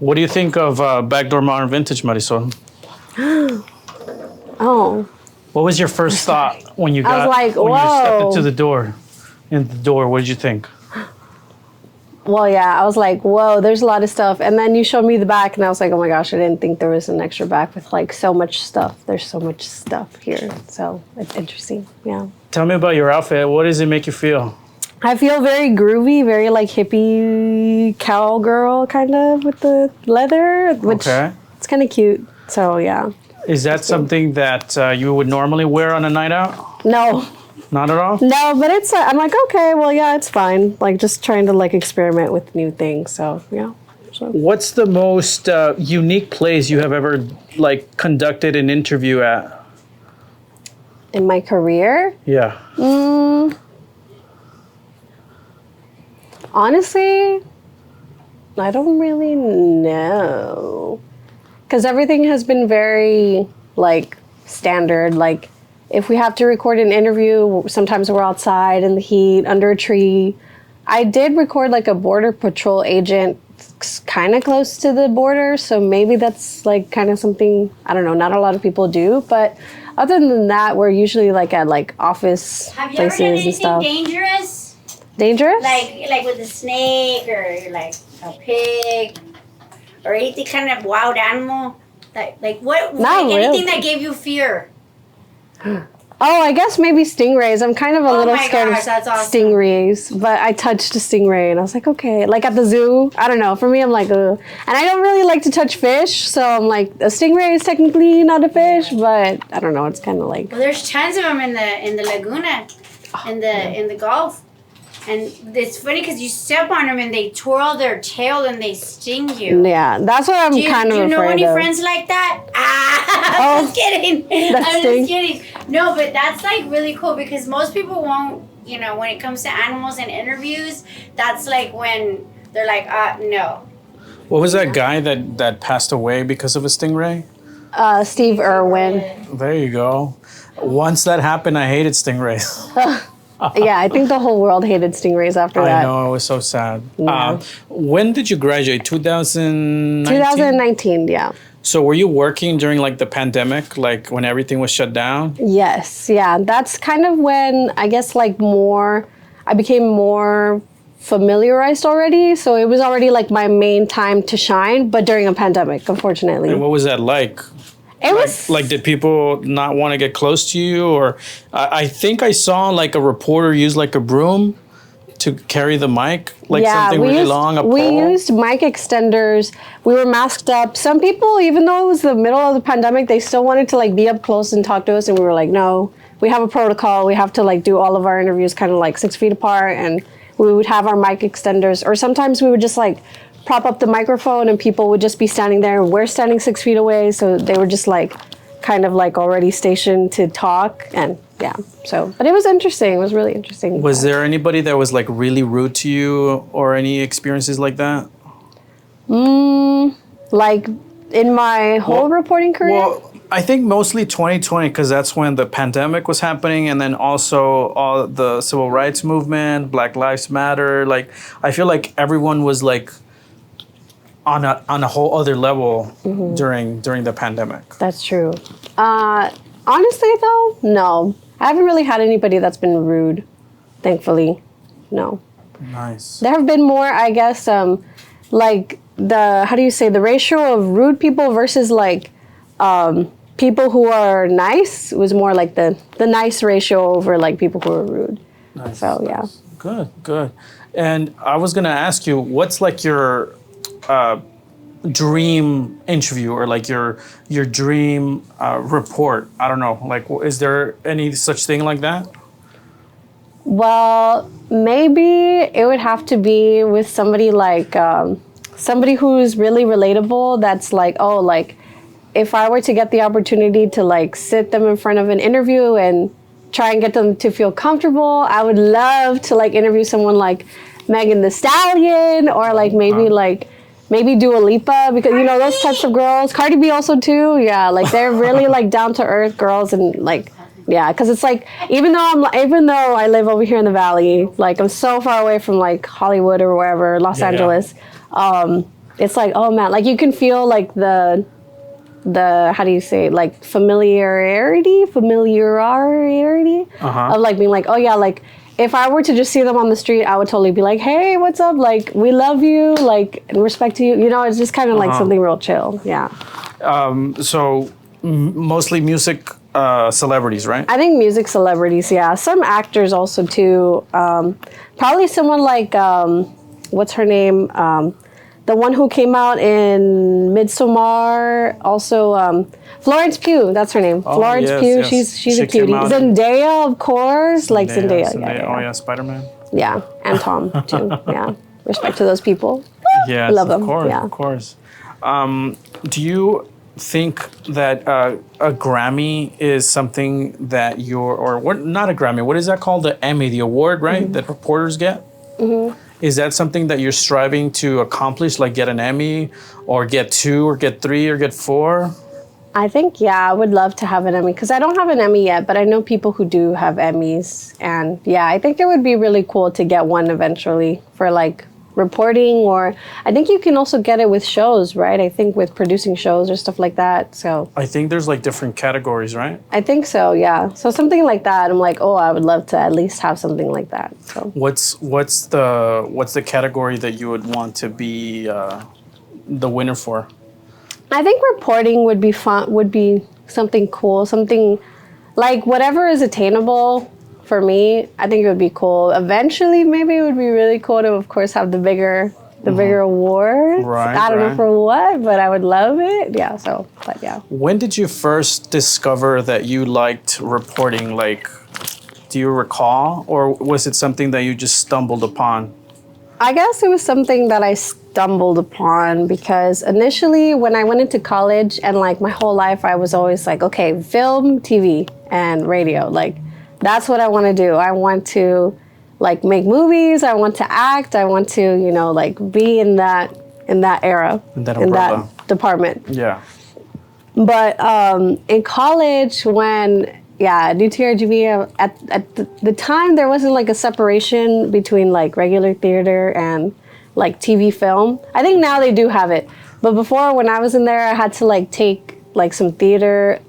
What do you think of Backdoor Modern Vintage, Marisol? Oh. What was your first thought when you got like, when you stepped whoa. into the door? In the door, what did you think? Well, yeah, I was like, whoa, there's a lot of stuff. And then you showed me the back, and I was like, oh my gosh, I didn't think there was an extra back with like so much stuff. There's so much stuff here. So it's interesting. Yeah. Tell me about your outfit. What does it make you feel? I feel very groovy, very like hippie cowgirl kind of with the leather, which it's kind of cute. So yeah. Is that something that you would normally wear on a night out? No. Not at all? No, but it's, I'm like, okay, well, yeah, it's fine. Like just trying to like experiment with new things. So yeah. So. What's the most unique place you have ever like conducted an interview at? In my career? Yeah. Honestly, I don't really know. Because everything has been very, like, standard. Like, if we have to record an interview, sometimes we're outside in the heat, under a tree. I did record, like, a Border Patrol agent kind of close to the border, so maybe that's, like, kind of something, I don't know, not a lot of people do. But other than that, we're usually, like, at, like, office Have you places ever done and stuff. anything dangerous? Dangerous? Like with a snake or like a pig or anything kind of wild animal? Like what? Not like anything really. that gave you fear? Oh, I guess maybe stingrays. I'm kind of a little scared gosh, that's of awesome. stingrays, but I touched a stingray and I was like, okay. Like at the zoo, I don't know. For me, I'm like, ugh. And I don't really like to touch fish, so I'm like, a stingray is technically not a fish, but I don't know. It's kind of like. Well, there's tons of them in the laguna, in the Gulf. And it's funny because you step on them and they twirl their tail and they sting you. Yeah, that's what I'm kind of afraid of. Do you know any friends like that? I'm just kidding. I'm just kidding. No, but that's like really cool because most people won't, you know, when it comes to animals and interviews, that's like when they're like, no. What was that guy that passed away because of a stingray? Steve Irwin. There you go. Once that happened, I hated stingrays. Yeah, I think the whole world hated stingrays after that. I know, it was so sad. Yeah. When did you graduate? 2019? 2019, yeah. So were you working during like the pandemic, like when everything was shut down? Yes, yeah. That's kind of when I guess like I became more familiarized already. So it was already like my main time to shine, but during a pandemic, unfortunately. And what was that like? It was like, did people not want to get close to you? Or I think I saw like a reporter use like a broom to carry the mic, like something really long, a pole. We used mic extenders. We were masked up. Some people, even though it was the middle of the pandemic, they still wanted to like be up close and talk to us. And we were like, no, we have a protocol. We have to like do all of our interviews kind of like 6 feet apart. And we would have our mic extenders. Or sometimes we would just like prop up the microphone and people would just be standing there and we're standing 6 feet away. So they were just like kind of like already stationed to talk. And yeah, so, but it was interesting. It was really interesting. Was there anybody that was like really rude to you or any experiences like that? Like in my whole reporting career? Well, I think mostly 2020 because that's when the pandemic was happening and then also all the civil rights movement, Black Lives Matter. Like, I feel like everyone was like on a whole other level during the pandemic. That's true. Honestly, though, no. I haven't really had anybody that's been rude, thankfully. No. Nice. There have been more, I guess, like the ratio of rude people versus like people who are nice was more like the nice ratio over like people who are rude. Nice. So, yeah. Good. And I was going to ask you, what's like your dream interview or like your dream report? I don't know. Like, is there any such thing like that? Well, maybe it would have to be with somebody like somebody who's really relatable. That's like, oh, like if I were to get the opportunity to like sit them in front of an interview and try and get them to feel comfortable, I would love to like interview someone like Megan Thee Stallion or like maybe Dua Lipa, because you know those types of girls. Cardi B also too. Yeah, like they're really like down to earth girls and like yeah, because it's like even though I live over here in the Valley, like I'm so far away from like Hollywood or wherever, Los Angeles. it's like, oh man, like you can feel like the how do you say it? Like familiarity of like being like, oh yeah, like if I were to just see them on the street, I would totally be like, hey, what's up? Like, we love you, like, and respect to you. You know, it's just kind of like something real chill. Yeah. So mostly music celebrities, right? I think music celebrities, yeah. Some actors also too. Probably someone like, what's her name? The one who came out in Midsommar. Also, Florence Pugh, that's her name. Florence Pugh, yes. she's a cutie. Zendaya, of course. Like Zendaya. Yeah. Oh yeah, Spider-Man. Yeah, and Tom too. Yeah, respect to those people. Yes, I love them. Of course. Do you think that a Grammy is something that not a Grammy, what is that called? The Emmy, the award, right? That reporters get? Is that something that you're striving to accomplish, like get an Emmy or get 2 or get 3 or get 4? I think, yeah, I would love to have an Emmy because I don't have an Emmy yet, but I know people who do have Emmys. And yeah, I think it would be really cool to get one eventually for like reporting, or I think you can also get it with shows, right? I think with producing shows or stuff like that. So I think there's like different categories, right? I think so, yeah. So something like that, I'm like, oh, I would love to at least have something like that. So what's the category that you would want to be the winner for? I think reporting would be fun, would be something cool, something like whatever is attainable. For me, I think it would be cool. Eventually, maybe it would be really cool to, of course, have the bigger awards. Right, I don't know for what, but I would love it. Yeah. So, but yeah. When did you first discover that you liked reporting? Like, do you recall, or was it something that you just stumbled upon? I guess it was something that I stumbled upon because initially, when I went into college and like my whole life, I was always like, okay, film, TV, and radio, like. That's what I want to do. I want to like make movies. I want to act. I want to, you know, like be in that era, in that department. Yeah. But in college, when at UTRGV, at the time there wasn't like a separation between like regular theater and like TV film. I think now they do have it, but before when I was in there, I had to like take like some theater.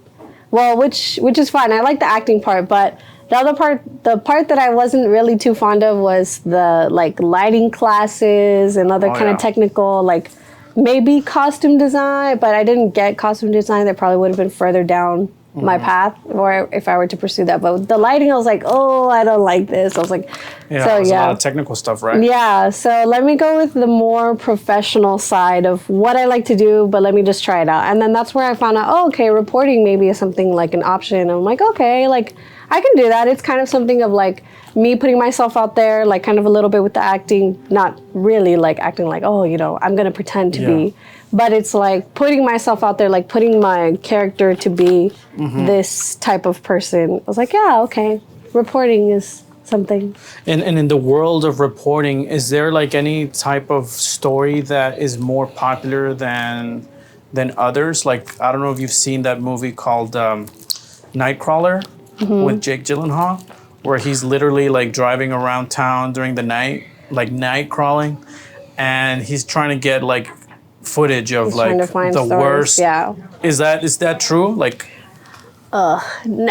Well, which is fine. I like the acting part, but the part that I wasn't really too fond of was the like lighting classes and other kind of technical, like maybe costume design, but I didn't get costume design. That probably would have been further down my path, or if I were to pursue that. But the lighting, I was like, oh, I don't like this. I was like, a lot of technical stuff, right? Yeah, so let me go with the more professional side of what I like to do, but let me just try it out. And then that's where I found out, oh, okay, reporting maybe is something like an option. And I'm like, okay, like I can do that. It's kind of something of like me putting myself out there, like kind of a little bit with the acting, not really like acting like, oh, you know, I'm going to pretend to be. But it's like putting myself out there, like putting my character to be this type of person. I was like, yeah, okay. Reporting is something. And in the world of reporting, is there like any type of story that is more popular than others? Like, I don't know if you've seen that movie called Nightcrawler with Jake Gyllenhaal, where he's literally like driving around town during the night, like night crawling, and he's trying to get like footage of like the stories. Worst. Yeah. Is that true? Like, when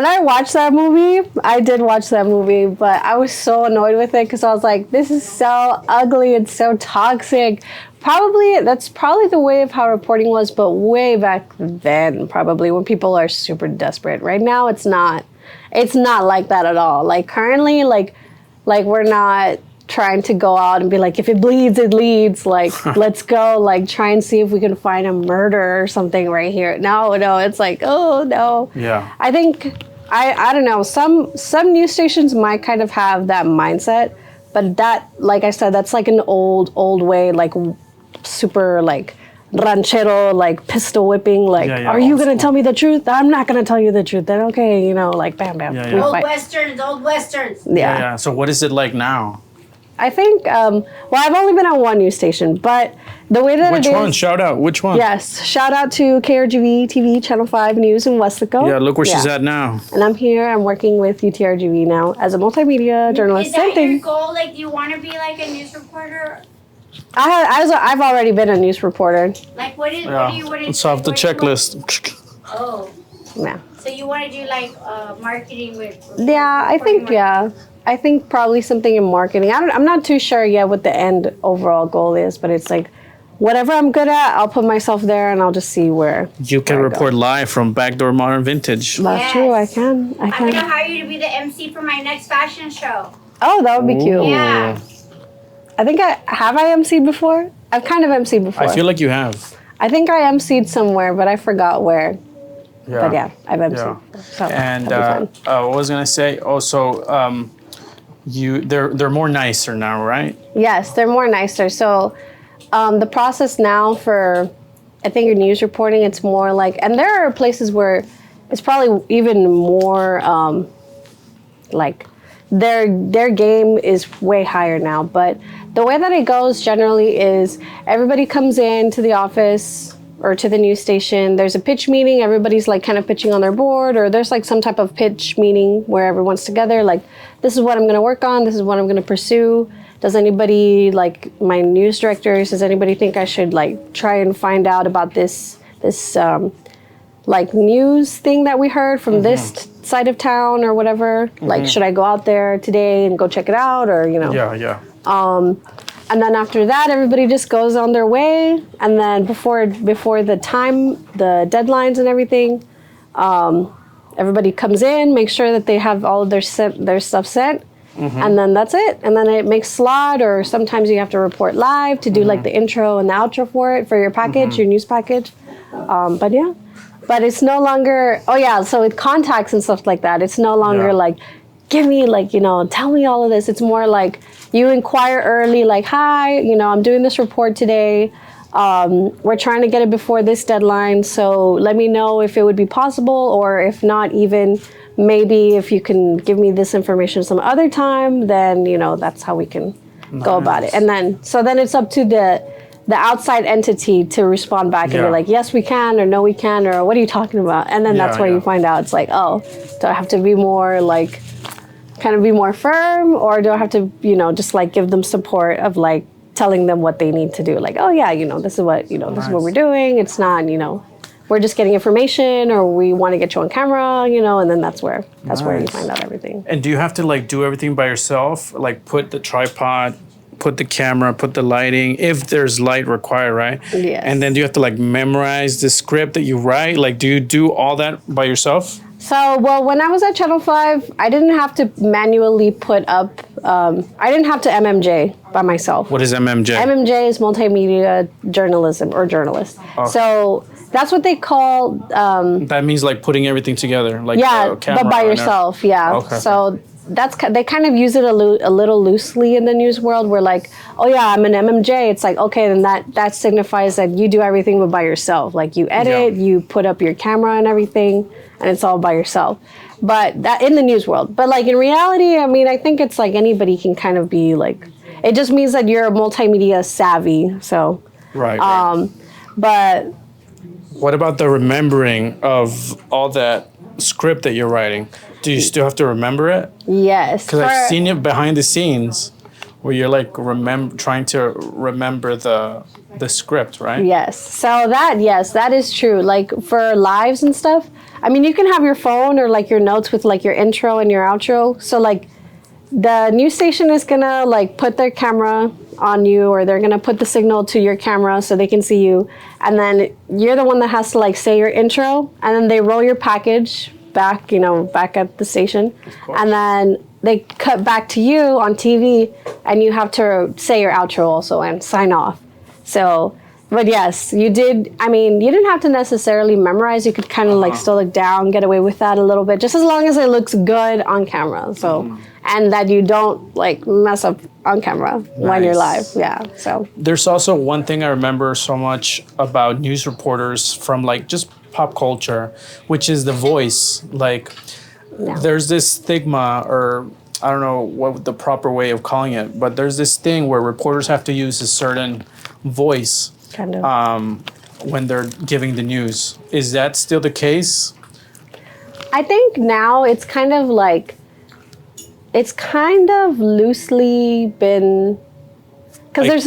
I watched that movie, I did watch that movie, but I was so annoyed with it because I was like, this is so ugly and so toxic. That's probably the way of how reporting was, but way back then, probably when people are super desperate. Right now, it's not like that at all. Like currently, like we're not trying to go out and be like, if it bleeds, it leads. Like, let's go, like, try and see if we can find a murder or something right here. No, it's like, oh, no. Yeah. I think, I don't know, some news stations might kind of have that mindset, but that, like I said, that's like an old way, like, super, like, ranchero, like, pistol whipping, like, are you going to tell me the truth? I'm not going to tell you the truth. Then, okay, you know, like, bam, bam. Old Westerns. Yeah. So what is it like now? I think, I've only been on one news station, but the way that Which one? Shout out. Which one? Yes. Shout out to KRGV TV, Channel 5 News in Westlaco. Yeah, look where she's at now. And I'm here. I'm working with UTRGV now as a multimedia journalist. Is that your goal? Like, do you want to be like a news reporter? I've already been a news reporter. Like, what is? Yeah. What do you? What is? It's off the what do you want- checklist. Oh, Yeah. so you want to do like marketing with? Yeah, I think I think probably something in marketing. I'm not too sure yet what the end overall goal is, but it's like whatever I'm good at, I'll put myself there and I'll just see where. You can where I go. report live from Backdoor Modern Vintage. That's true. I can. I'm gonna hire you to be the MC for my next fashion show. Oh, that would be cute. Yeah. I think I emceed before. I've kind of emceed before. I feel like you have. I think I emceed somewhere, but I forgot where. Yeah. But yeah, I've emceed. Yeah. So And that'd be fun. what was I gonna say? Also, they're more nicer now, right? Yes, they're more nicer. So the process now for, I think your news reporting, it's more like, and there are places where it's probably even more like their game is way higher now. But the way that it goes generally is everybody comes in to the office or to the news station. There's a pitch meeting. Everybody's like kind of pitching on their board, or there's like some type of pitch meeting where everyone's together. Like, this is what I'm going to work on. This is what I'm going to pursue. Does anybody, like my news directors, does anybody think I should like try and find out about this like news thing that we heard from this side of town or whatever? Like, should I go out there today and go check it out, or you know? Yeah. And then after that, everybody just goes on their way. And then before the time, the deadlines and everything, everybody comes in, makes sure that they have all of their stuff sent, and then that's it. And then it makes slot, or sometimes you have to report live to do like the intro and the outro for it, for your package, your news package. But yeah, but it's no longer, so with contacts and stuff like that, it's no longer like, give me like, tell me all of this. It's more like, you inquire early, like, hi, I'm doing this report today. We're trying to get it before this deadline, so let me know if it would be possible, or if not, even maybe if you can give me this information some other time, then, that's how we can go about it. And then, so then it's up to the outside entity to respond back and be like, yes, we can, or no, we can, or what are you talking about? And then that's where you find out, it's like, oh, do I have to be more like, kind of be more firm, or do I have to, just like give them support of like telling them what they need to do? Like, oh yeah, this is what, this is what we're doing. It's not, we're just getting information, or we want to get you on camera, and then that's where you find out everything. And do you have to like do everything by yourself? Like put the tripod, put the camera, put the lighting, if there's light required, right? Yes. And then do you have to like memorize the script that you write? Like, do you do all that by yourself? So, well, when I was at Channel 5, I didn't have to manually put up, I didn't have to MMJ by myself. What is MMJ? MMJ is multimedia journalism, or journalist. Oh. So that's what they call... that means like putting everything together, like yeah, camera but by and yourself, yeah. Okay. So they kind of use it a little loosely in the news world, where like, oh yeah, I'm an MMJ. It's like, okay, then that signifies that you do everything but by yourself. Like, you edit, you put up your camera and everything, and it's all by yourself. But that in the news world. But like in reality, I mean, I think it's like anybody can kind of be like, it just means that you're multimedia savvy. So Right. but What about the remembering of all that script that you're writing? Do you still have to remember it? yes. Because I've seen it behind the scenes where you're like trying to remember the script, right? Yes. So that is true. Like for lives and stuff, I mean, you can have your phone or like your notes with like your intro and your outro. So like the news station is gonna like put their camera on you, or they're gonna put the signal to your camera so they can see you. And then you're the one that has to like say your intro, and then they roll your package back at the station. And then they cut back to you on TV, and you have to say your outro also and sign off. So, but yes, you did. I mean, you didn't have to necessarily memorize. You could kind of like still look down, get away with that a little bit, just as long as it looks good on camera. So, and that you don't like mess up on camera when you're live. Yeah. So there's also one thing I remember so much about news reporters from like just pop culture, which is the voice. Like, there's this stigma, or I don't know what the proper way of calling it, but there's this thing where reporters have to use a certain voice kind of. When they're giving the news. Is that still the case? I think now it's kind of loosely been, Because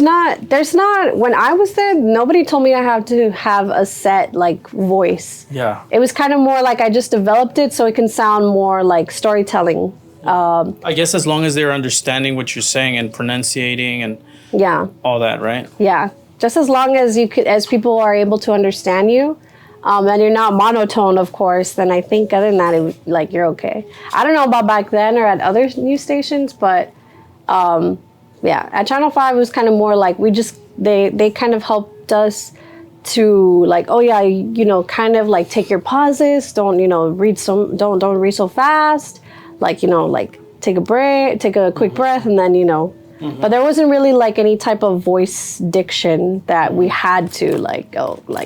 there's not, when I was there, nobody told me I have to have a set like voice. Yeah. It was kind of more like I just developed it so it can sound more like storytelling. I guess as long as they're understanding what you're saying and pronunciating and all that, right? Yeah. Just as long as as people are able to understand you, and you're not monotone, of course, then I think other than that, you're okay. I don't know about back then or at other news stations, but yeah, at Channel 5 it was kind of more like they kind of helped us to like, oh yeah, kind of like take your pauses, don't read so fast, like take a break, take a quick breath, and then but there wasn't really like any type of voice diction that we had to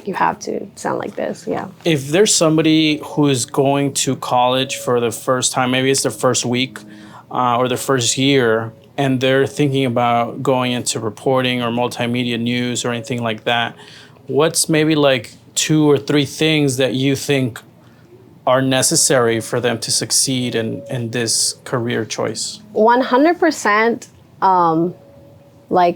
you have to sound like this. Yeah. If there's somebody who is going to college for the first time, maybe it's their first week or their first year, and they're thinking about going into reporting or multimedia news or anything like that, what's maybe like 2 or 3 things that you think are necessary for them to succeed in this career choice? 100%.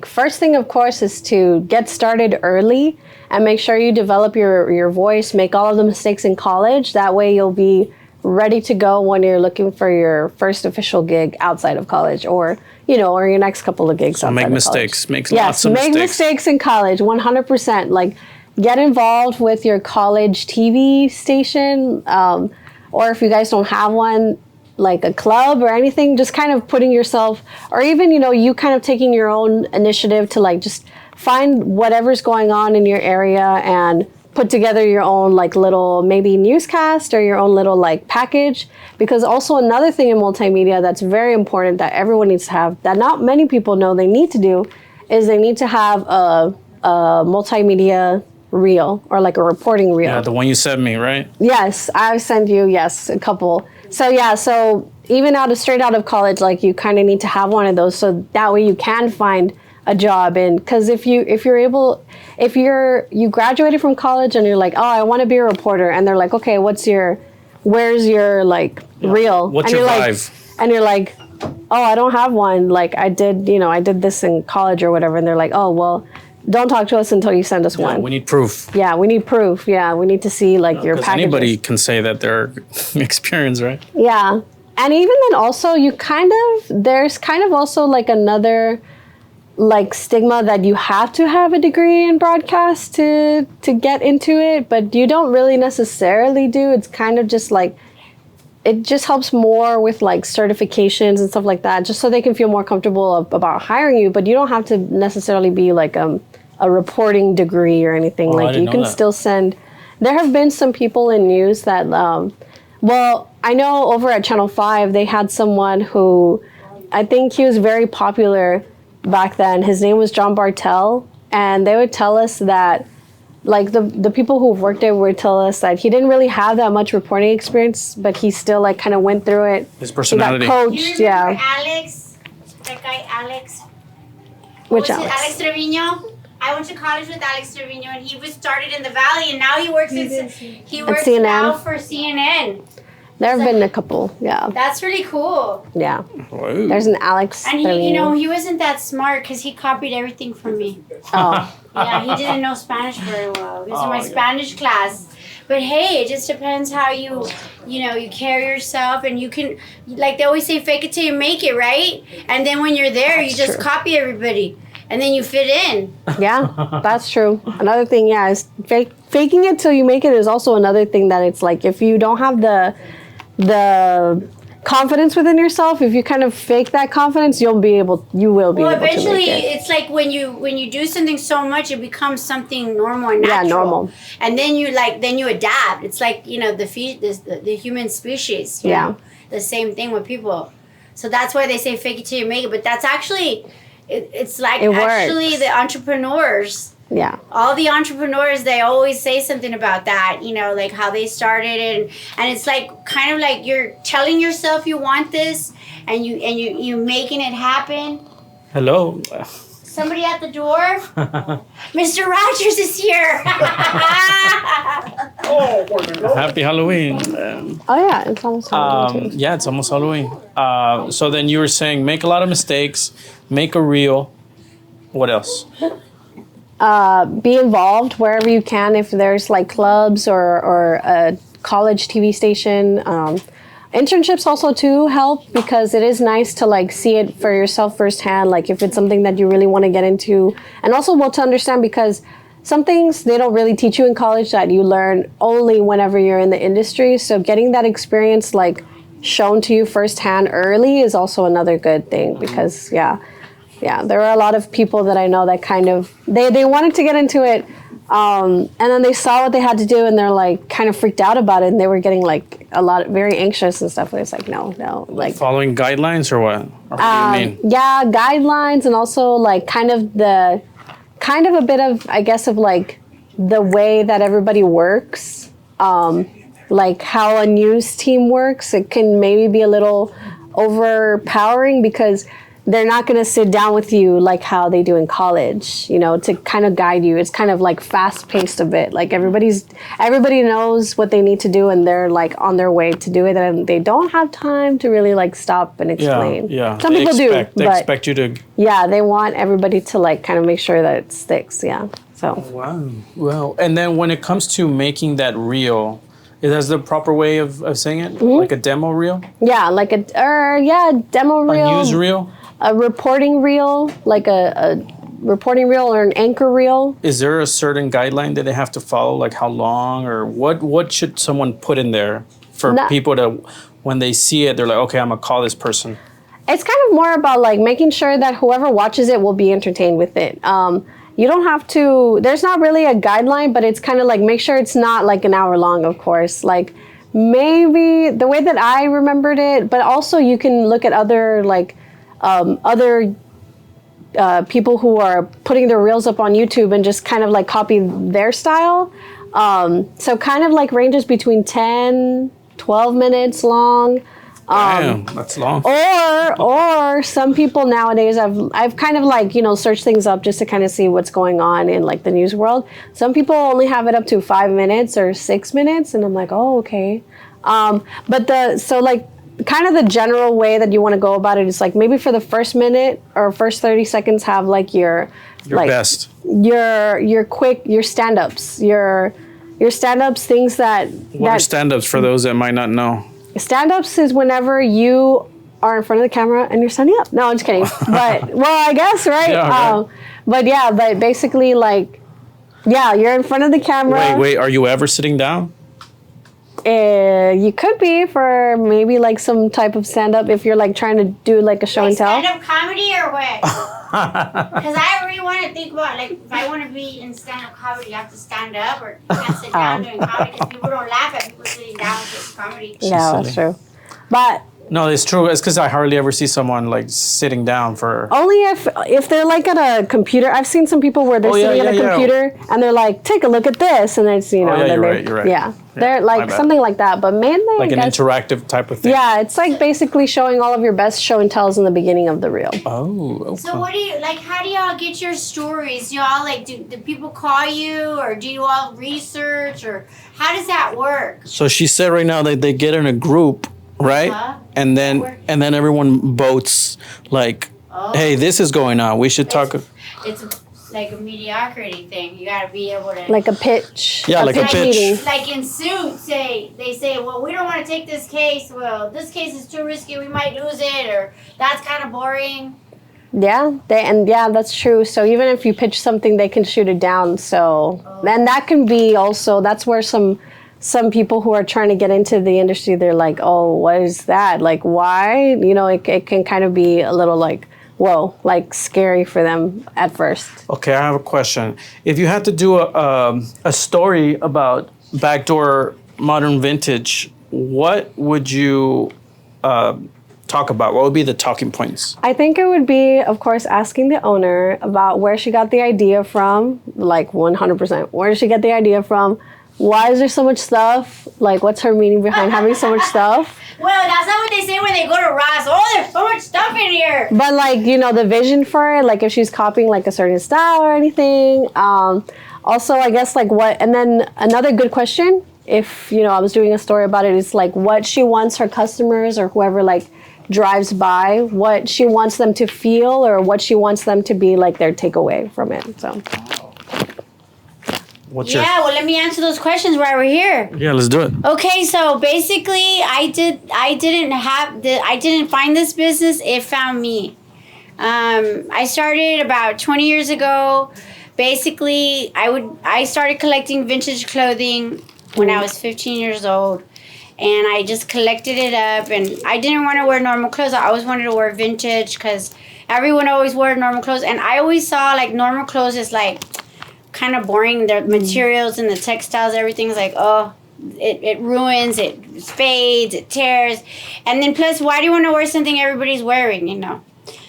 First thing, of course, is to get started early and make sure you develop your voice, make all of the mistakes in college. That way you'll be ready to go when you're looking for your first official gig outside of college or your next couple of gigs outside make of mistakes, college. make lots of mistakes. Make mistakes in college, 100%. Like, get involved with your college TV station, or if you guys don't have one, like a club or anything, just kind of putting yourself, or even, you kind of taking your own initiative to like just find whatever's going on in your area and put together your own like little maybe newscast or your own little like package. Because also another thing in multimedia that's very important that everyone needs to have, that not many people know they need to do, is they need to have a multimedia reel or like a reporting reel. Yeah, the one you sent me, right? Yes, I sent you, a couple. So yeah, so even straight out of college, like you kind of need to have one of those so that way you can find a job. And because if you graduated from college and you're like, oh, I want to be a reporter, and they're like, okay, where's your like reel? What's and your vibe? And you're like, oh, I don't have one. Like I did this in college or whatever. And they're like, oh, well, don't talk to us until you send us one. We need proof. Yeah, we need proof. Yeah, we need to see like your packages. Anybody can say that they're experienced, right? Yeah. And even then also there's kind of also like another like stigma that you have to have a degree in broadcast to get into it, but you don't really necessarily do. It's kind of just like, it just helps more with like certifications and stuff like that, just so they can feel more comfortable about hiring you. But you don't have to necessarily be like a reporting degree or anything. Like you can still send. There have been some people in news that, well, I know over at Channel 5, they had someone who, I think he was very popular back then. His name was John Bartel. And they would tell us that, like the people who worked there would tell us that he didn't really have that much reporting experience, but he still like kind of went through it. His personality. He got coached, you remember Alex? That guy, Alex. Which Alex? Alex Trevino. I went to college with Alex Trevino, and he was started in the Valley, and now he works CNN. Now for CNN. There have been a couple, yeah. That's really cool. Yeah. Whoa. There's an Alex. And he wasn't that smart because he copied everything from me. Oh. Yeah, he didn't know Spanish very well. He was in my Spanish class. But hey, it just depends how you carry yourself, and you can, like they always say, fake it till you make it, right? And then when you're there, you just copy everybody, and then you fit in. Yeah, that's true. Another thing, is faking it till you make it is also another thing that it's like, if you don't have the confidence within yourself, if you kind of fake that confidence, you will be able to eventually make it. It's like when you do something so much, it becomes something normal and natural. Yeah, normal. And then you adapt. It's like, the human species. You know? The same thing with people. So that's why they say fake it till you make it. But that's actually, it's like actually the entrepreneurs. Yeah. All the entrepreneurs, they always say something about that, like how they started, and it's like kind of like you're telling yourself you want this, and you making it happen. Hello. Somebody at the door. Mr. Rogers is here. Happy Halloween. Oh yeah, it's almost Halloween too. Yeah, it's almost Halloween. So then you were saying make a lot of mistakes, make a reel. What else? Be involved wherever you can. If there's like clubs or a college TV station. Internships also too help because it is nice to like see it for yourself firsthand. Like if it's something that you really want to get into, and also well to understand because some things they don't really teach you in college that you learn only whenever you're in the industry. So getting that experience like shown to you firsthand early is also another good thing because yeah, there are a lot of people that I know that kind of they wanted to get into it. And then they saw what they had to do and they're like kind of freaked out about it and they were getting like very anxious and stuff. And it's like, no, like following guidelines or what? Or what do you mean? Yeah, guidelines and also like kind of a bit of, I guess, of like the way that everybody works, like how a news team works. It can maybe be a little overpowering because they're not going to sit down with you like how they do in college, to kind of guide you. It's kind of like fast paced a bit. Like everybody knows what they need to do and they're like on their way to do it and they don't have time to really like stop and explain. Yeah. Some people do. They expect you to. Yeah, they want everybody to like kind of make sure that it sticks. Yeah. So. Wow. Well, and then when it comes to making that reel, is that the proper way of saying it? Mm-hmm. Like a demo reel? Yeah, like a demo reel. A news reel? A reporting reel, like a reporting reel or an anchor reel. Is there a certain guideline that they have to follow, like how long or what should someone put in there for people to, when they see it, they're like, okay, I'm going to call this person? It's kind of more about like making sure that whoever watches it will be entertained with it. You don't have to, there's not really a guideline, but it's kind of like make sure it's not like an hour long, of course. Like maybe the way that I remembered it, but also you can look at other like, other people who are putting their reels up on YouTube and just kind of like copy their style. So kind of like ranges between 10, 12 minutes long. Damn, that's long. Or some people nowadays, I've kind of like, searched things up just to kind of see what's going on in like the news world. Some people only have it up to 5 minutes or 6 minutes. And I'm like, oh, okay. Kind of the general way that you want to go about it is like maybe for the first minute or first 30 seconds have like your like best, your quick, your stand-ups, your stand-ups, things that... What are stand-ups for those that might not know? Stand-ups is whenever you are in front of the camera and you're standing up. No, I'm just kidding. But, well, I guess, right? Yeah, okay. But basically like, you're in front of the camera. Wait, are you ever sitting down? You could be for maybe like some type of stand-up if you're like trying to do like a show and tell. Stand-up comedy or what? Because I really want to think about like if I want to be in stand-up comedy, you have to stand up or you can't sit down doing comedy because people don't laugh at people sitting down doing comedy. Yeah, that's true. But no, it's true. It's because I hardly ever see someone like sitting down for. Only if they're like at a computer. I've seen some people where they're sitting at a computer and they're like, take a look at this, and it's you're right. Yeah, they're like something like that. But mainly like an interactive type of thing. Yeah, it's like basically showing all of your best show and tells in the beginning of the reel. Oh. Okay. So what do you like? How do y'all get your stories? Do y'all like do people call you or do you all research or how does that work? So she said right now that they get in a group. Right, and then everyone votes like, "Hey, this is going on. We should talk." It's like a mediocrity thing. You got to be able to like a pitch. Yeah, like a pitch. Meeting. Like in Suits, they say, "Well, we don't want to take this case. Well, this case is too risky. We might lose it, or that's kind of boring." Yeah, that's true. So even if you pitch something, they can shoot it down. So then that can be also that's where some people who are trying to get into the industry, they're like, oh, what is that? Like, why? It can kind of be a little like, whoa, like scary for them at first. Okay, I have a question. If you had to do a story about backdoor modern vintage, what would you talk about? What would be the talking points? I think it would be, of course, asking the owner about where she got the idea from, like 100%. Where did she get the idea from? Why is there so much stuff? Like, what's her meaning behind having so much stuff? Well, that's not what they say when they go to Ross. Oh, there's so much stuff in here. But, like, the vision for it, like, if she's copying, like, a certain style or anything. Also, I guess, like, what... And then another good question, if, I was doing a story about it, is, like, what she wants her customers or whoever, like, drives by, what she wants them to feel or what she wants them to be like their takeaway from it. So. Well, let me answer those questions while we're here. Yeah, let's do it. Okay, so basically, I didn't find this business; it found me. I started about 20 years ago. Basically, I started collecting vintage clothing when I was 15 years old, and I just collected it up. And I didn't want to wear normal clothes. I always wanted to wear vintage because everyone always wore normal clothes, and I always saw like normal clothes is like kind of boring. The materials and the textiles, everything's like, oh, it ruins, it fades, it tears. And then plus, why do you want to wear something everybody's wearing, you know?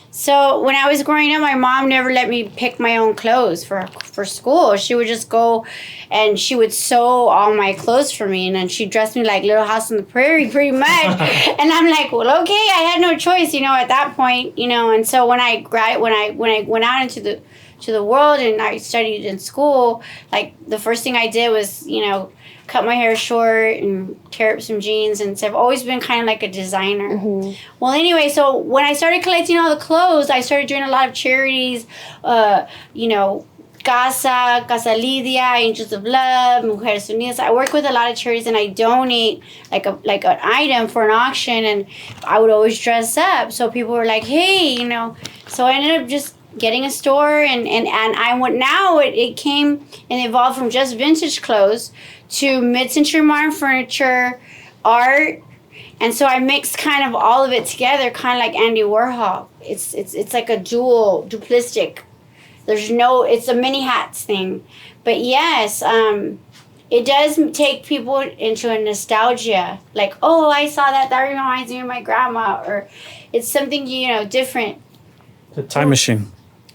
So when I was growing up, my mom never let me pick my own clothes for school. She would just go and she would sew all my clothes for me. And then she dressed me like Little House on the Prairie pretty much. And I'm like, well, okay, I had no choice, you know, at that point, you know. And so when I went out into the world and I studied in school, like the first thing I did was, you know, cut my hair short and tear up some jeans, and so I've always been kind of like a designer. Mm-hmm. Well, anyway, so when I started collecting all the clothes, I started doing a lot of charities, you know, Casa Lidia, Angels of Love, Mujeres Unidas. I work with a lot of charities, and I donate like an item for an auction, and I would always dress up. So people were like, hey, you know, so I ended up just getting a store, and I went, now it came and evolved from just vintage clothes to mid-century modern furniture, art, and so I mixed kind of all of it together, kind of like Andy Warhol. It's like a duplistic. It's a mini hats thing, but yes, it does take people into a nostalgia, like, oh, I saw that reminds me of my grandma, or it's something, you know, different. The time machine.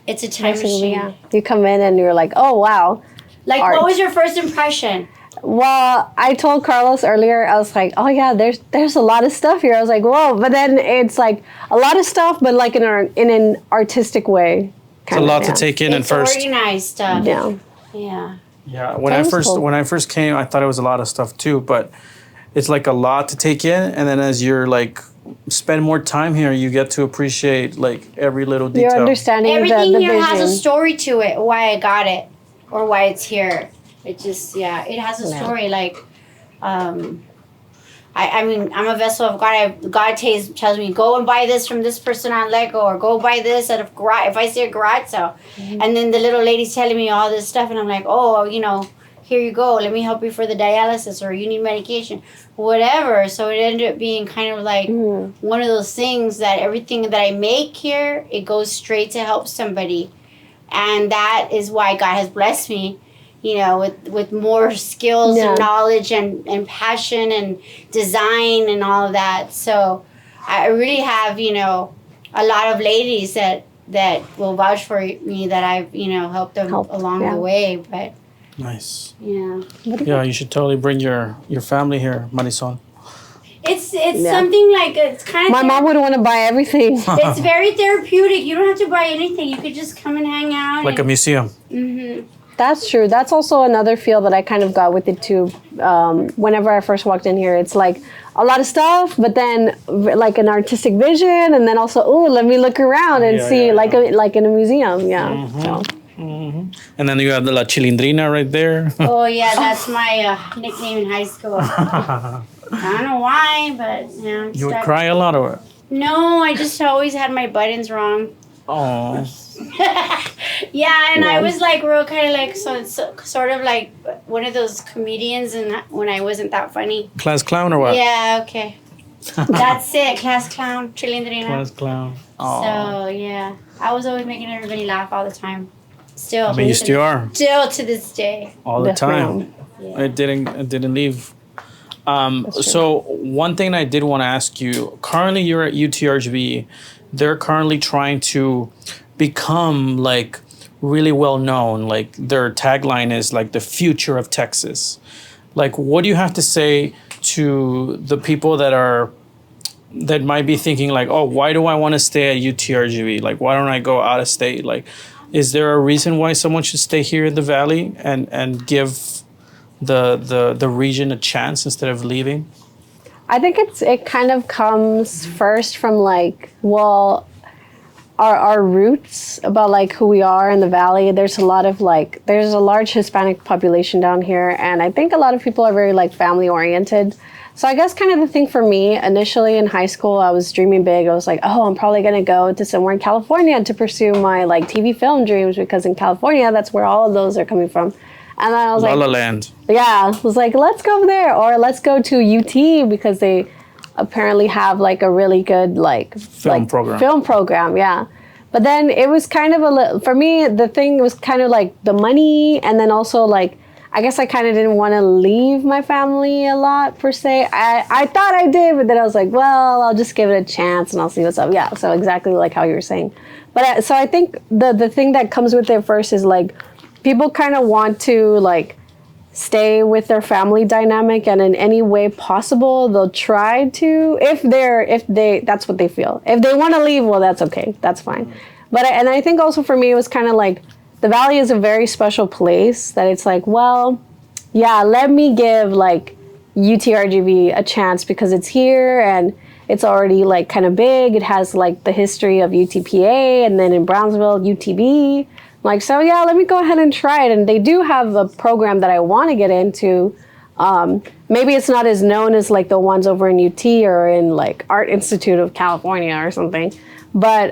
It's a time machine. Yeah. You come in and you're like, oh, wow. Like, art. What was your first impression? Well, I told Carlos earlier, I was like, oh yeah, there's a lot of stuff here. I was like, whoa, but then it's like a lot of stuff, but like in an artistic way. It's a lot to take in at first. Organized stuff. Yeah. Yeah. Yeah. When I first came, I thought it was a lot of stuff too, but it's like a lot to take in, and then as you're like spend more time here, you get to appreciate like every little detail. You're understanding everything the here vision. has a story to it, why I got it or why it's here. It just, yeah, it has a story. Like, I mean, I'm a vessel of God. God tells me, go and buy this from this person on Lego, or go buy this at a garage. If I see a garage sale, and then the little lady's telling me all this stuff, and I'm like, oh, you know, here you go. Let me help you for the dialysis, or you need medication, whatever. So it ended up being kind of like one of those things that everything that I make here, it goes straight to help somebody, and that is why God has blessed me, you know, with more skills and knowledge and passion and design and all of that. So I really have, you know, a lot of ladies that will vouch for me, that I've, you know, helped them along the way. But nice. Yeah. Yeah, you should totally bring your family here, Marisol. It's something like, it's kind of... My mom would want to buy everything. It's very therapeutic. You don't have to buy anything. You could just come and hang out. Like a museum. Mm-hmm. That's true. That's also another feel that I kind of got with it too. Whenever I first walked in here, it's like a lot of stuff, but then like an artistic vision, and then also, oh, let me look around and see like in a museum. Yeah. Mm-hmm. So. Mm-hmm. And then you have the La Chilindrina right there. Oh yeah, that's my nickname in high school. I don't know why, but you know. You would cry a lot, or? No, I just always had my buttons wrong. Oh. Yeah, and I was like real kind of like so sort of like one of those comedians, and when I wasn't that funny. Class clown or what? Yeah, okay. That's it, class clown, Chilindrina. Class clown. Oh. So yeah, I was always making everybody laugh all the time. Still. I mean, you still are. Still to this day. All the time. Yeah. It didn't leave. So one thing I did want to ask you. Currently, you're at UTRGV. They're currently trying to become like really well known. Like their tagline is like the future of Texas. Like, what do you have to say to the people that might be thinking like, oh, why do I want to stay at UTRGV? Like, why don't I go out of state? Like, is there a reason why someone should stay here in the Valley and give the region a chance instead of leaving? I think it kind of comes first from like, well, our roots about like who we are in the valley. There's a lot of like, there's a large Hispanic population down here, and I think a lot of people are very like family oriented. So I guess kind of the thing for me initially in high school, I was dreaming big. I was like, oh, I'm probably gonna go to somewhere in California to pursue my like TV film dreams, because in California that's where all of those are coming from. And then I was La La like, Land. yeah, I was like, let's go there, or let's go to UT because they apparently have like a really good like Film program. Film program, yeah. But then it was kind of a little, for me, the thing was kind of like the money, and then also like, I guess I kind of didn't want to leave my family a lot per se. I thought I did, but then I was like, well, I'll just give it a chance and I'll see what's up. Yeah, so exactly like how you were saying. But so I think the thing that comes with it first is like, people kind of want to like stay with their family dynamic, and in any way possible they'll try to, if they that's what they feel. If they want to leave, well, that's okay, that's fine. But and I think also for me it was kind of like, the valley is a very special place that it's like, well, yeah, let me give like UTRGV a chance because it's here and it's already like kind of big. It has like the history of UTPA, and then in Brownsville UTB. Like, so yeah, let me go ahead and try it. And they do have a program that I want to get into. Maybe it's not as known as like the ones over in UT or in like Art Institute of California or something. But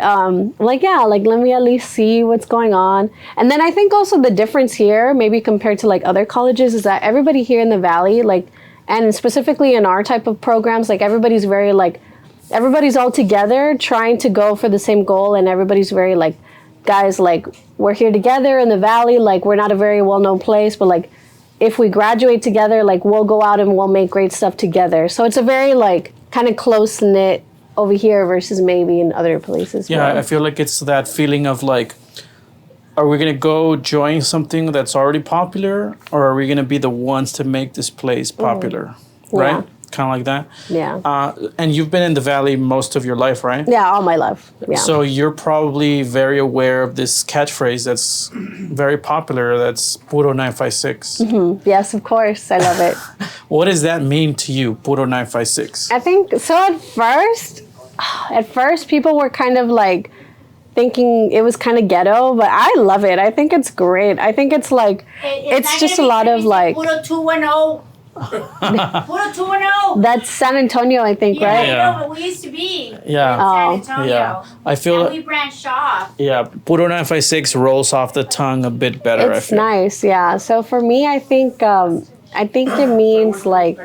like, yeah, like let me at least see what's going on. And then I think also the difference here, maybe compared to like other colleges, is that everybody here in the Valley, like, and specifically in our type of programs, like everybody's very like, everybody's all together trying to go for the same goal. And everybody's very like, guys, like, we're here together in the Valley. Like, we're not a very well-known place, but like, if we graduate together, like, we'll go out and we'll make great stuff together. So it's a very like kind of close-knit over here versus maybe in other places. Yeah, I feel like it's that feeling of like, are we gonna go join something that's already popular, or are we gonna be the ones to make this place popular, right? Yeah. Kind of like that. Yeah. And you've been in the Valley most of your life, right? Yeah, all my life. Yeah. So you're probably very aware of this catchphrase that's very popular. That's Puro 956. Yes, of course. I love it. What does that mean to you, Puro 956? I think so. At first, people were kind of like thinking it was kind of ghetto, but I love it. I think it's great. I think it's like it's just a lot of like Puro 210. Puro 210. That's San Antonio, I think, right? Yeah, I know, but we used to be Yeah. in San Antonio. Yeah. I feel and we branched off. Yeah, Puro 956 rolls off the tongue a bit better. It's nice, yeah. So for me, I think it means like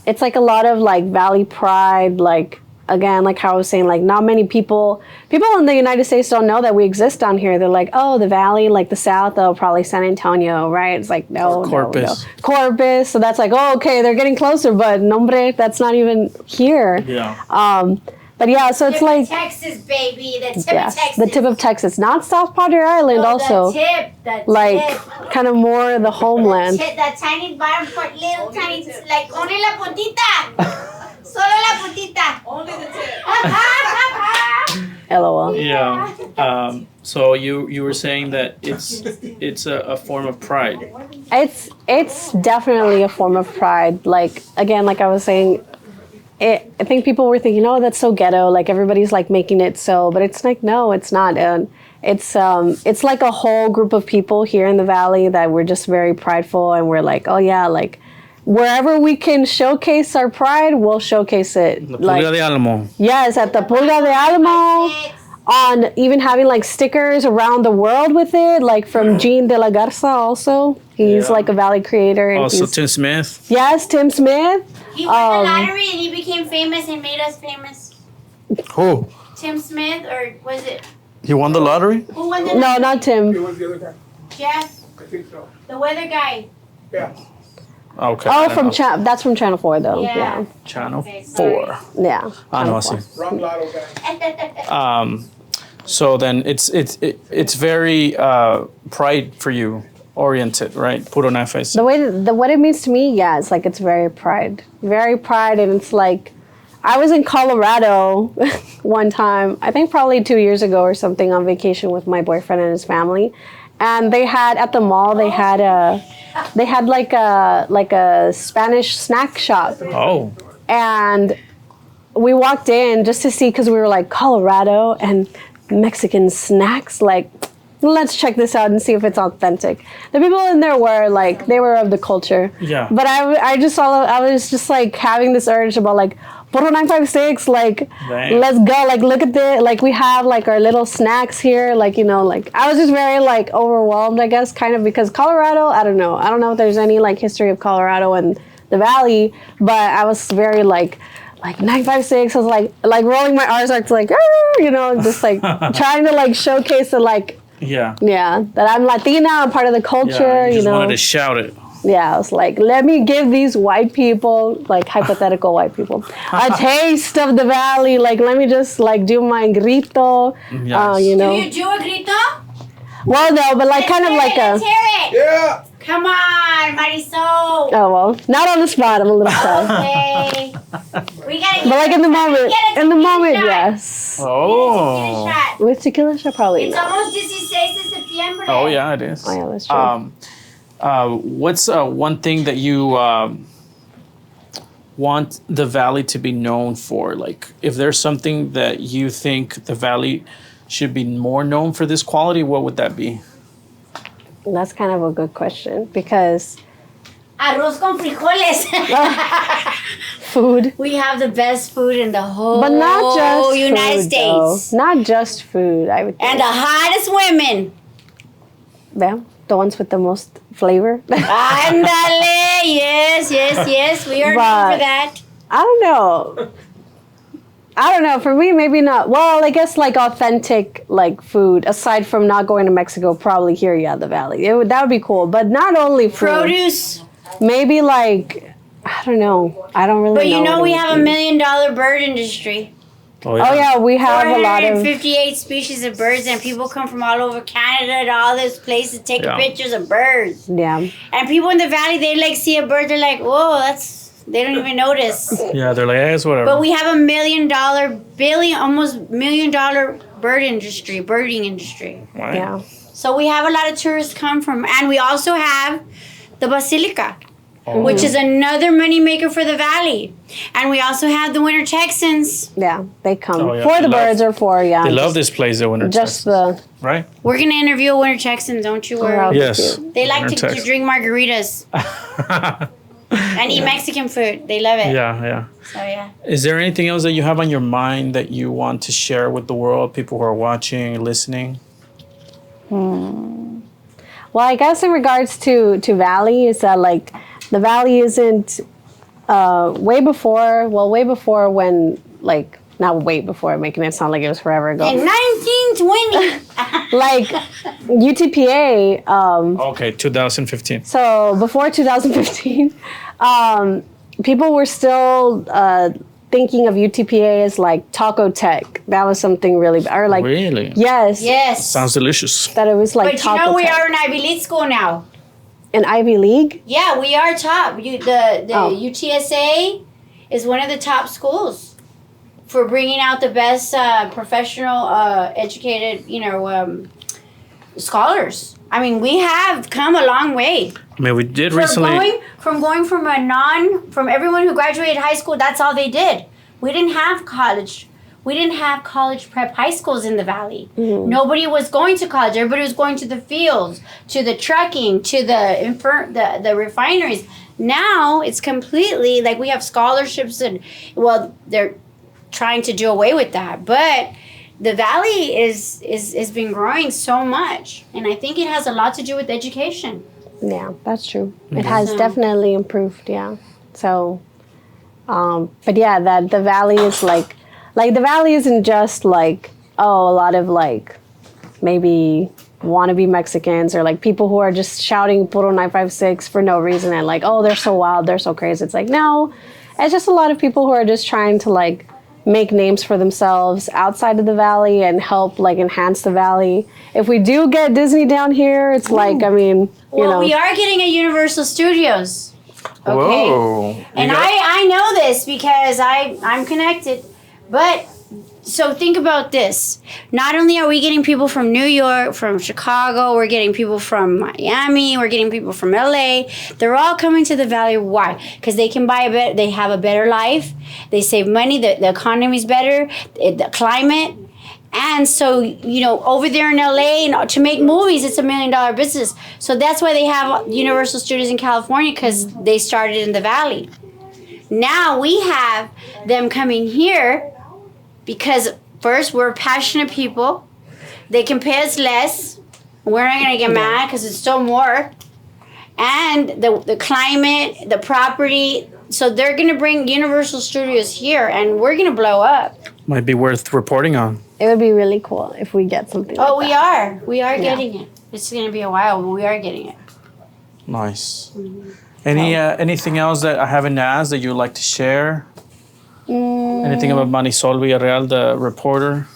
it's like a lot of like Valley pride, like again, like how I was saying, like not many people in the United States don't know that we exist down here. They're like, oh, the Valley, like the South, oh, probably San Antonio, right? It's like, no, Corpus. no. Corpus. So that's like, oh, okay, they're getting closer, but nombre, that's not even here. Yeah. But yeah, so it's like Texas, baby, the tip of Texas. the tip of Texas, not South Padre Island, also. The like tip. kind of more the homeland. The tiny bottom part, little tiny, like only la puntita. Solo la puntita. Only the tip. LOL. Yeah. So you were saying that it's a form of pride. It's definitely a form of pride. Like again, like I was saying, I think people were thinking, oh, that's so ghetto. Like everybody's like making it so, but it's like, no, it's not. And it's like a whole group of people here in the Valley that we're just very prideful, and we're like, oh yeah, like wherever we can showcase our pride, we'll showcase it. La like, Pulga de Alamo. yes, at the Pulga de Alamo, on even having like stickers around the world with it, like from Gene de la Garza also. He's like a Valley creator. And Also Tim Smith. Yes, Tim Smith. He won the lottery and he became famous and made us famous. Who? Tim Smith, or was it? He won the lottery? Who won the No, lottery? not Tim. It was the other guy. Jeff, I think so. the weather guy. Yeah. Okay. Oh, that's from Channel 4 though. Yeah. Channel Okay, sorry. 4. Yeah. I know, I Channel see. 4. Wrong lotto guy. So then it's very pride for you oriented, right? Puro 956. The way what it means to me, yeah, it's like it's very pride, and it's like I was in Colorado one time, I think probably 2 years ago or something, on vacation with my boyfriend and his family, and they had at the mall they had they had like a Spanish snack shop, Oh. and we walked in just to see because we were like Colorado and Mexican snacks. Like, let's check this out and see if it's authentic. The people in there were like, they were of the culture. Yeah. But I was just like having this urge about like, Puro 956, like, Dang. let's go. Like, look at the, like, we have like our little snacks here. Like, you know, like, I was just very like overwhelmed, I guess, kind of, because Colorado, I don't know if there's any like history of Colorado and the Valley, but I was very like 956. I was like rolling my R's like, you know, just like trying to like showcase the like, Yeah. that I'm Latina, I'm part of the culture, Yeah, you just know. wanted to shout it. Yeah, I was like, let me give these white people, like hypothetical white people, a taste of the Valley. Like, let me just like do my grito, Yes. you know. Do you do a grito? Well, no, but like kind of like Let's a. hear it. Yeah. Come on, Marisol. Oh well, not on the spot. I'm a little shy. Okay. We gotta. But like in the moment, shot. yes. Oh. Shot. With tequila shot, probably. It's Not. almost 16 de septiembre. Oh, yeah, it is. Oh yeah, that's true. What's one thing that you want the Valley to be known for? Like, if there's something that you think the Valley should be more known for this quality, what would that be? That's kind of a good question because Arroz con frijoles. food, We have the best food in the whole but not just United food, States. though. Not just food. I would. Think. And the hottest women. Yeah, the ones with the most flavor. Ándale. Yes. We are known But- for that. I don't know. For me, maybe not. Well, I guess like authentic like food. Aside from not going to Mexico, probably here, yeah, the Valley. That would be cool. But not only food. Produce. Maybe like I don't know. I don't really. But you know what we it would have be. $1 million bird industry. Oh yeah, we have a lot of. 458 species of birds, and people come from all over Canada to all those places taking Yeah. pictures of birds. Yeah. And people in the valley, they like see a bird, they're like, whoa, they don't even notice. Yeah, they're like, it's whatever. But we have $1 million, almost $1 million birding industry. Right. Yeah. So we have a lot of tourists come from, and we also have the Basilica, Oh. which is another moneymaker for the valley. And we also have the Winter Texans. Yeah. They come Oh, yeah. for the They love- birds or for They love this place, the Winter just Texans, the. right? We're going to interview a Winter Texan, don't you worry. Oh, Yes. They like Winter to Texans. drink margaritas and eat Mexican food. They love it. Yeah. So, yeah. Is there anything else that you have on your mind that you want to share with the world, people who are watching, listening? Well, I guess in regards to Valley is that like the Valley isn't way before when like not way before making it sound like it was forever ago. In 1920. Like UTPA. Okay, 2015. So before 2015, people were still thinking of UTPA as like taco tech. That was something really or like Really? yes, Yes. Sounds delicious. that it was like But you taco know we tech. are an Ivy League school now. An Ivy League. Yeah, we are top. The Oh. UTSA is one of the top schools for bringing out the best professional, educated, scholars. I mean, we have come a long way. I mean, we did From recently. going from everyone who graduated high school, that's all they did. We didn't have college. We didn't have college prep high schools in the valley. Nobody was going to college. Everybody was going to the fields, to the trucking, to the refineries. Now it's completely like we have scholarships and they're trying to do away with that. But the valley is been growing so much, and I think it has a lot to do with education. Yeah, that's true. It has definitely improved. Yeah. So, but yeah, that the Valley is like the Valley isn't just like a lot of like maybe wannabe Mexicans or like people who are just shouting Puro 956 for no reason and like, oh, they're so wild, they're so crazy. It's like, no, it's just a lot of people who are just trying to like make names for themselves outside of the Valley and help like enhance the Valley. If we do get Disney down here, it's like, I mean, you know. We are getting a Universal Studios. Okay. Whoa. And I know this because I'm connected. But So think about this. Not only are we getting people from New York, from Chicago, we're getting people from Miami, we're getting people from LA. They're all coming to the Valley. Why? Because they can buy they have a better life. They save money. The economy's better. The climate. And so, over there in LA, to make movies, it's $1 million business. So that's why they have Universal Studios in California, because they started in the Valley. Now we have them coming here because first, we're passionate people. They can pay us less. We're not going to get mad because it's still more. And the climate, the property. So they're going to bring Universal Studios here, and we're going to blow up. Might be worth reporting on. It would be really cool if we get something like that. We are getting it. It's going to be a while, but we are getting it. Nice. Mm-hmm. Anything else that I haven't asked that you'd like to share? Anything about Marisol Villareal, the reporter?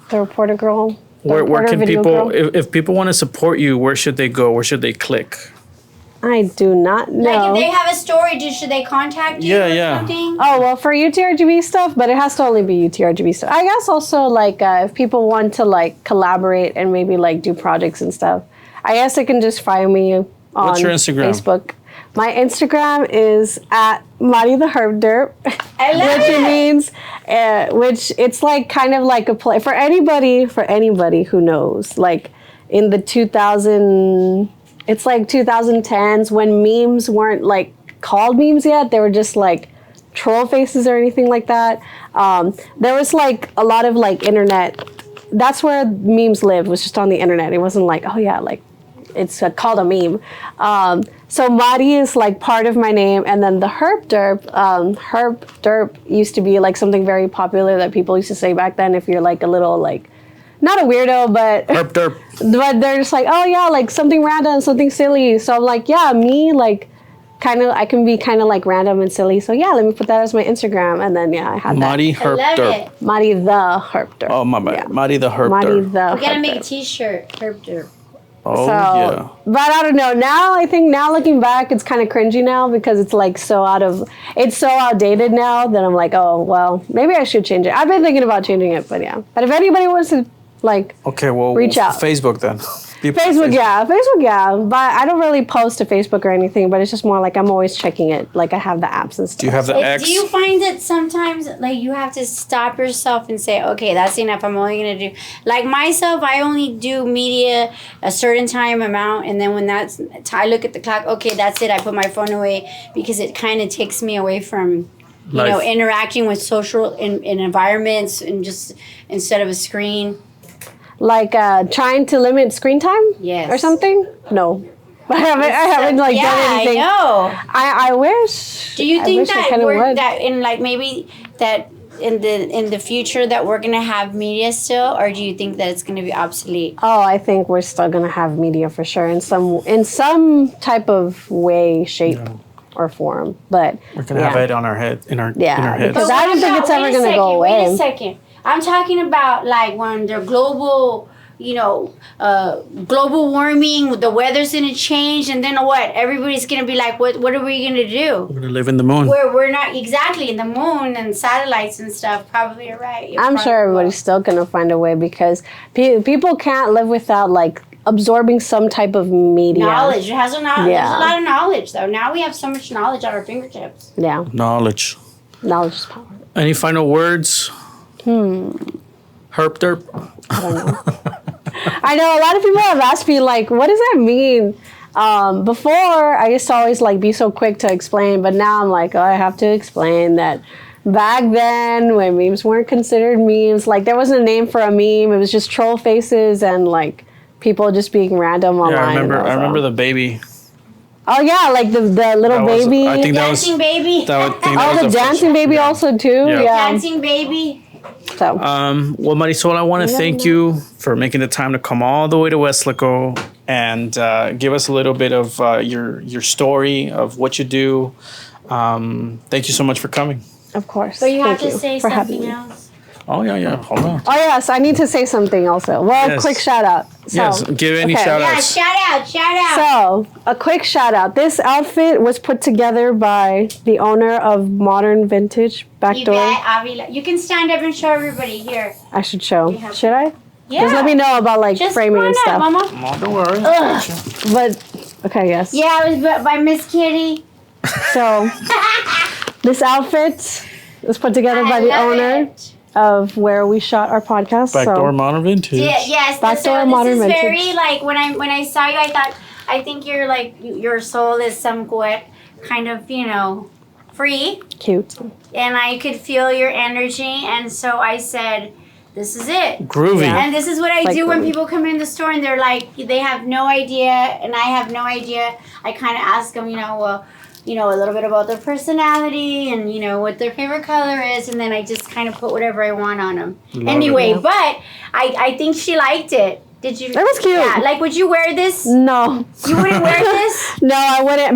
The reporter girl. Where can people, girl. if people want to support you, where should they go? Where should they click? I do not know. Like, if they have a story, should they contact you or something? Oh, well, for UTRGV stuff, but it has to only be UTRGV stuff. I guess also, if people want to, collaborate and maybe, do projects and stuff, I guess they can just find me on What's your Instagram? Facebook. My Instagram is at Mari the Herb Derp, I love which it. means, which it's kind of like a play for anybody who knows. In the 2010s when memes weren't called memes yet. They were just troll faces or anything like that. There was a lot of internet. That's where memes lived, was just on the internet. It wasn't it's called a meme. So Mari is part of my name, and then the Herb Derp used to be something very popular that people used to say back then. If you're a little not a weirdo, but Herb Derp. But they're just oh yeah, something random, something silly. So I'm yeah, me I can be kind of random and silly. So yeah, let me put that as my Instagram, and then I had Mari that. Herb Derp. Mari the Herb Derp. Oh my bad. Yeah. Mari the Herb Mari Derp. the. We gotta Herb make a Derp. T-shirt, Herb Derp. Oh So, but I don't know. Now I think looking back, it's kind of cringy now because it's so outdated now that I'm oh well, maybe I should change it. I've been thinking about changing it, but yeah. But if anybody wants to okay, well, reach out. Facebook then. Facebook, yeah. But I don't really post to Facebook or anything, but it's just more I'm always checking it. I have the apps and stuff. Do you have the X? Do you find that sometimes you have to stop yourself and say, okay, that's enough. I'm only going to do... myself, I only do media a certain time amount, and then when I look at the clock, okay, that's it. I put my phone away because it kind of takes me away from... interacting with social in environments and just instead of a screen. Trying to limit screen time? Yes. Or something? No. I haven't done anything. I know. I wish. Do you think that would. that in maybe that in the future that we're gonna have media still, or do you think that it's gonna be obsolete? Oh, I think we're still gonna have media for sure in some type of way, shape, or form. But we're gonna have it on our head in our heads. Because I don't think it's ever gonna go away. Wait a second. I'm talking about when they're global, global warming, the weather's gonna change, and then what? Everybody's gonna be what are we gonna do? We're gonna live in the moon. We're not exactly in the moon and satellites and stuff. Probably you're right. I'm sure everybody's still gonna find a way because people can't live without absorbing some type of media. Knowledge. It has a knowledge. There's a lot of knowledge though. Now we have so much knowledge at our fingertips. Yeah. Knowledge Knowledge is power. Any final words? Herb Derp? I don't know. I know a lot of people have asked me what does that mean? Before I used to always be so quick to explain, but now I'm I have to explain that back then when memes weren't considered memes, there wasn't a name for a meme. It was just troll faces and people just being random online. Yeah, I remember the baby. Oh yeah, the little baby. I think dancing baby. That the dancing baby also too. Yeah. Dancing baby. So. Well, Marisol, I want to thank you for making the time to come all the way to Weslaco and give us a little bit of your story of what you do. Thank you so much for coming. Of course. But you have Thank to say for having something me. else. Oh, yeah. Hold on. Oh yes, I need to say something also. Well, Yes. quick shout out. So, Yes, give any shout Yeah, outs. shout out. So, a quick shout out. This outfit was put together by the owner of Modern Vintage Backdoor. Yvette Avila. You can stand up and show everybody here. I should show. have- Should I? Yeah. Just let me know about like Just framing come and on stuff. up, Mama. Oh, don't worry. But okay, yes. Yeah, it was by Miss Kitty. So this outfit was put together by I the love owner it. of where we shot our podcast. Backdoor so Modern Vintage. Yeah, yes, Backdoor so Modern this is Vintage. very like when I saw you, I think you're like your soul is somewhat kind of free, Cute. and I could feel your energy, and so I said, "This is it." Groovy. Yeah. And this is what I Like do when groovy. people come in the store and they're like, they have no idea, and I have no idea. I kind of ask them, a little bit about their personality and what their favorite color is, and then I just kind of put whatever I want on them. Love Anyway, it. but I think she liked it. Did you? It was cute. Yeah, like would you wear this? No. You wouldn't wear this? No, I wouldn't.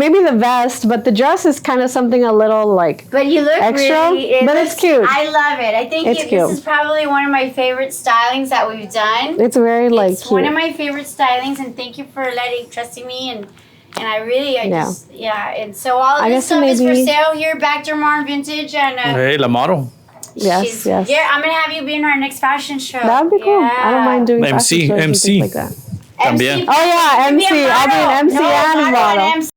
Maybe the vest, but the dress is kind of something a little like. But you look Extra, really. but it's cute. I love it. I think It's this cute. is probably one of my favorite stylings that we've done. It's very like It's cute. one of my favorite stylings, and thank you for trusting me, and I really, and so all of I this guess stuff is for maybe- sale here, Backdoor Modern Vintage, and Hey, la model. Yes, yes. Yeah, I'm gonna have you be in our next fashion show. That'd be cool. I don't mind doing MC, fashion shows and MC. things like that. También. Oh yeah, You can be a MC. I'll be an model. MC No, and model model. and MC.